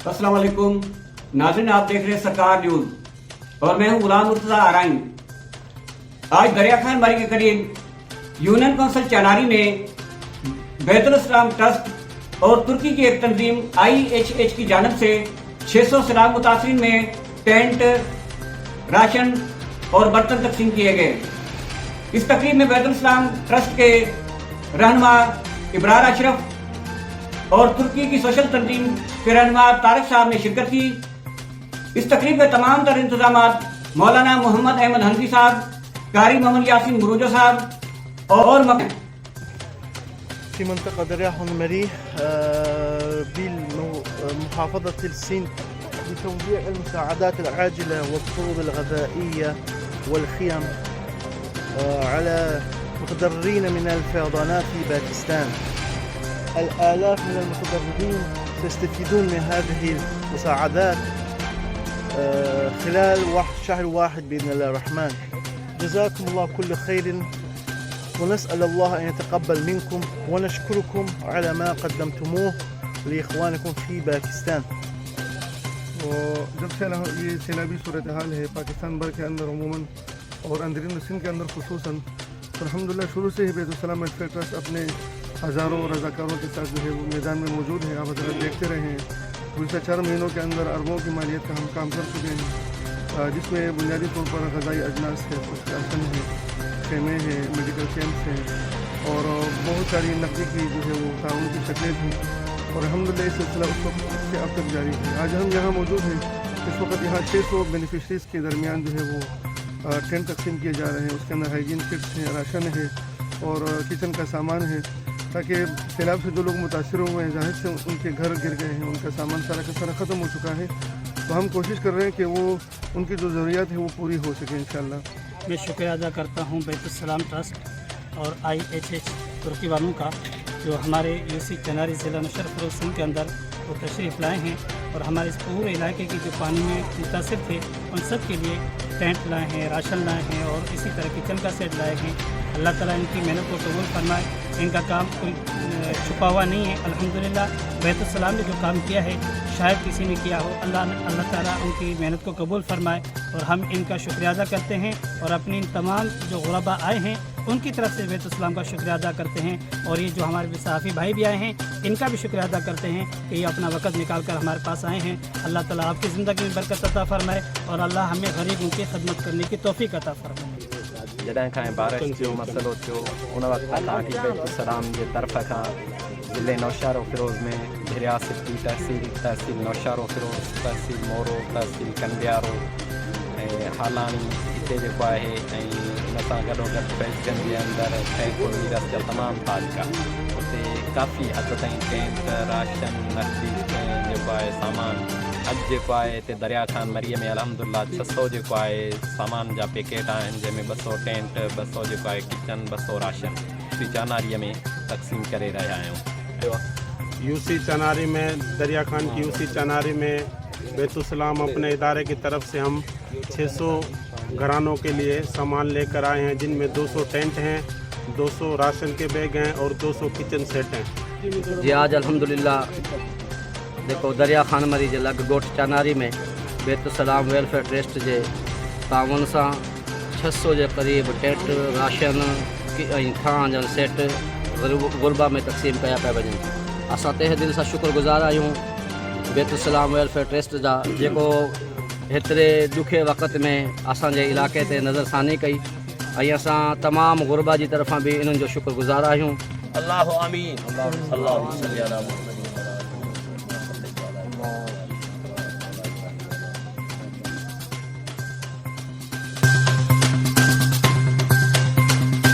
अस्सलाम वालेकुम नाज़रीन, आप देख रहे हैं सरकार न्यूज और मैं हूं गुलाम मुर्तजा आराइन। आज दरिया खान बारी के करीब यूनियन काउंसिल चनारी में बैतुल इस्लाम ट्रस्ट और तुर्की की एक तंजीम IHH की जानब से 600 सैलाब मुतासरीन में टेंट, राशन और बर्तन तकसीम किए गए। इस तकरीब में बैतुल इस्लाम ट्रस्ट के रहनुमा इब्रार अशरफ और तुर्की की सोशल तंजीम के रहनुमा तारिक साहब ने शिरकत की। इस तकरीब में तमाम तर इंतजामात मौलाना मोहम्मद अहमद हनफी साहब, कारी मोहम्मद यासीन मुरूजा साहब और في منطقة دريا حنمري بمحافظة السين لتوزيع المساعدات العاجلة والطرود الغذائية والخيم على متضررين من الفيضانات في باكستان. الآلاف من المتضررين سيستفيدون من هذه المساعدات خلال شهر واحد بإذن الله الرحمن. جزاكم الله كل خير ونسأل الله أن يتقبل منكم ونشكركم على ما قدمتموه لإخوانكم في باकिस्तान। जब से ये सैलाबी सूरत हाल है पाकिस्तान भर के अंदर अमूमन और अंदरून सिंध के अंदर खुसूसन, तो अल्हम्दुलिल्लाह शुरू से ही बैतुल वेलफेयर ट्रस्ट अपने हज़ारों रज़ाकारों के साथ जो है वो मैदान में मौजूद है। आप हज़रात देखते रहे हैं गुज़श्ता 4 महीनों के अंदर अरबों की मालियत का हम काम कर चुके हैं, जिसमें बुनियादी तौर पर ग़ज़ाई अजनास है, कुछ राशन है, खेमे हैं, मेडिकल कैंप्स हैं और बहुत सारी नकदी की जो है वो ताउन की शक्लें थी। और अल्हम्दुलिल्लाह ये सिलसिला उस वक्त से अब तक जारी है। आज हम यहाँ मौजूद हैं, इस वक्त यहाँ 600 बेनिफिशरीज़ के दरमियान जो है वो टेंट तकसीम किए जा रहे हैं। उसके अंदर हाइजीन किट्स हैं, राशन है और किचन का सामान है, ताकि सैलाब से जो लोग मुतासर हुए हैं, ज़ाहिर से उनके घर गिर गए हैं, उनका सामान सारा का सारा ख़त्म हो चुका है, तो हम कोशिश कर रहे हैं कि वो उनकी जो ज़रूरियात है वो पूरी हो सके इंशाअल्लाह। मैं शुक्रिया अदा करता हूँ बैतुल इस्लाम ट्रस्ट और IHH तुर्की वालों का, जो हमारे UC चनारी ज़िला नुशरत फ़िरोज़ सिंध के अंदर वो तशरीफ़ लाए हैं और हमारे इस पूरे इलाके के जो पानी में मुतासिर थे उन सब के लिए टेंट लाए हैं, राशन लाए हैं और इसी तरह किचन का सेट लाए हैं। अल्लाह ताला इनकी मेहनत को कबूल फरमाए। इनका काम कोई छुपा हुआ नहीं है। अल्हम्दुलिल्लाह बैतुल इस्लाम ने जो काम किया है शायद किसी ने किया हो। अल्लाह ताला उनकी मेहनत को कबूल फरमाए और हम इनका शुक्रिया अदा करते हैं और अपनी तमाम जो गुरबा आए हैं उनकी तरफ से बैतुल इस्लाम का शुक्रिया अदा करते हैं। और ये जो हमारे सहाफ़ी भाई भी आए हैं इनका भी शुक्रिया अदा करते हैं कि ये अपना वक़्त निकाल कर हमारे पास आए हैं। अल्लाह ताला आपकी ज़िंदगी में बरकत अता फरमाए और अल्लाह हमें गरीबों की खिदमत करने की तौफ़ीक़ अता फरमाए। जॾहिं खां बारिश जो मसइलो थियो उन वक़्त खां बैतुल इस्लाम जे तरफ़ खां ज़िले नौशारो फ़िरोज़ में रियासत की तहसील नौशारो फ़िरोज़, तहसील मोरो, तहसील कंडियारो ऐं हालाणी हिते जेको आहे ऐं हुन सां गॾोगॾु बेल्टनि जे अंदरि ठहियल मीरस जा तमामु तालिका उते काफ़ी हद ताईं टेंट, राशन, नकदी जेको आहे सामान अॼु जेको आहे हिते दरिया खान मरीअ में अल्हम्दुलिल्लाह 600 जेको आहे सामान जा पैकेट आहिनि, जंहिंमें 200 टेंट, 200 जेको आहे किचन, 200 राशन चनारीअ में तक़सीम करे रहिया आहियूं। UC चनारी में दरिया खान की UC चनारी में बैतुल इस्लाम अपने इदारे की तरफ से हम 600 घरानों के लिए सामान लेकर आए हैं, जिनमें 200 टेंट हैं, 200 राशन के बैग हैं और 200 किचन सेट हैं। जी आज अल्हम्दुलिल्लाह देखो दरिया खान मरी जे लग गोठ चनारी में बैतुल इस्लाम वेलफेयर ट्रस्ट जे तावन सां 600 जे क़रीब टेंट, राशन ऐं खां जा सेट गुरबा में तक़सीम कया पिया वञनि। असां तहे दिलि सां शुक्रगुज़ार आहियूं बैतुल इस्लाम वेलफेयर ट्रस्ट जा, जेको हेतिरे ॾुखे वक़्त में असांजे इलाइक़े ते नज़रसानी कई ऐं असां तमामु गुरबा जी तरफ़ां बि इन्हनि जो शुक्रगुज़ार आहियूं। अल्लाहु आमीन।